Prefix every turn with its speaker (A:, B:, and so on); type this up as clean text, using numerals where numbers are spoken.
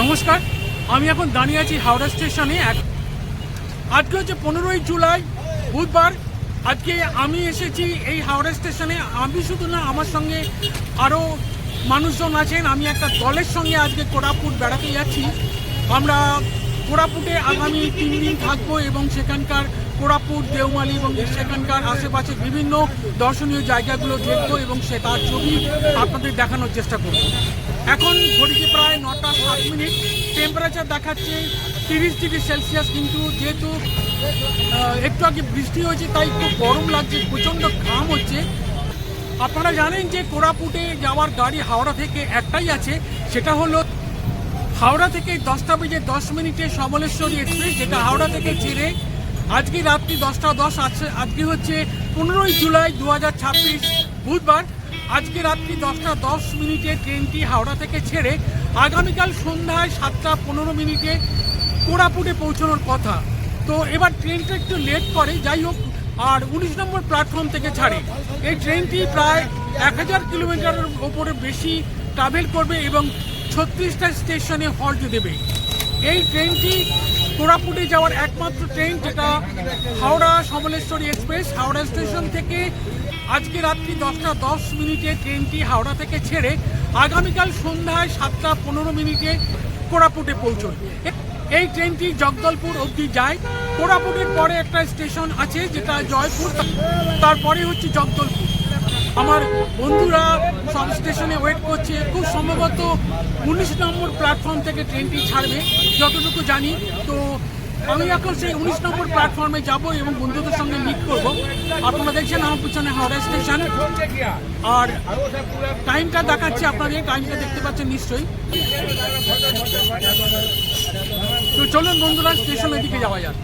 A: নমস্কার, আমি এখন দাঁড়িয়ে আছি হাওড়া স্টেশনে। আজকে হচ্ছে 15ই জুলাই বুধবার। আজকে আমি এসেছি এই হাওড়া স্টেশনে। আমি শুধু না, আমার সঙ্গে আরও মানুষজন আছেন। আমি একটা দলের সঙ্গে আজকে কোরাপুট বেড়াতে যাচ্ছি। আমরা কোরাপুটে আগামী 3 দিন থাকবো এবং সেখানকার কোরাপুট, দেওমালি এবং সেখানকার আশেপাশে বিভিন্ন দর্শনীয় জায়গাগুলো দেখবো এবং তার ছবি আপনাদের দেখানোর চেষ্টা করব। এখন ঘড়িতে প্রায় 9টা 7 মিনিট। টেম্পারেচার দেখাচ্ছে 30 ডিগ্রি সেলসিয়াস, কিন্তু যেহেতু একটু আগে বৃষ্টি হয়েছে তাই খুব গরম লাগছে, প্রচণ্ড ঘাম হচ্ছে। আপনারা জানেন যে কোরাপুটে যাওয়ার গাড়ি হাওড়া থেকে একটাই আছে, সেটা হলো হাওড়া থেকে 10টা বেজে 10 মিনিটে সমলেশ্বরী এক্সপ্রেস, যেটা হাওড়া থেকে ছেড়ে আজকে রাত্রি 10টা 10 আছে। আজকে হচ্ছে 15ই জুলাই 2026 বুধবার। আজকে রাত্রি 10টা 10 মিনিটে ট্রেনটি হাওড়া থেকে ছেড়ে আগামীকাল সন্ধ্যায় 7টা 15 মিনিটে কোরাপুটে পৌঁছানোর কথা। তো এবার ট্রেনটা একটু লেট করে, যাই হোক। আর 19 নম্বর প্ল্যাটফর্ম থেকে ছাড়ে। এই ট্রেনটি প্রায় 1000 কিলোমিটারের ওপরে বেশি ট্রাভেল করবে এবং 36টা স্টেশনে হল্ট দেবে। এই ট্রেনটি কোরাপুটে যাওয়ার একমাত্র ট্রেন, যেটা হাওড়া সমলেশ্বরী এক্সপ্রেস। হাওড়া স্টেশন থেকে আজকে রাত্রি 10টা 10 মিনিটে ট্রেনটি হাওড়া থেকে ছেড়ে আগামীকাল সন্ধ্যায় 7টা 15 মিনিটে কোরাপুটে পৌঁছয়। এই ট্রেনটি জগদলপুর অবধি যায়। কোরাপুটের পরে একটা স্টেশন আছে যেটা জয়পুর, তারপরে হচ্ছে জগদলপুর। আমার বন্ধুরা সব স্টেশনে ওয়েট করছে। খুব সম্ভবত 19 নম্বর প্ল্যাটফর্ম থেকে ট্রেনটি ছাড়বে যতটুকু জানি। তো আমি এখন সেই 19 নম্বর প্ল্যাটফর্মে যাব এবং বন্ধুদের সঙ্গে মিট করব। আপনারা দেখছেন আমার পিছনে হাওড়া স্টেশন, আর টাইমটা দেখাচ্ছে আপনাদের। টাইমটা দেখতে পাচ্ছেন নিশ্চয়ই। তো চলুন বন্ধুরা, স্টেশনের দিকে যাওয়া যাক।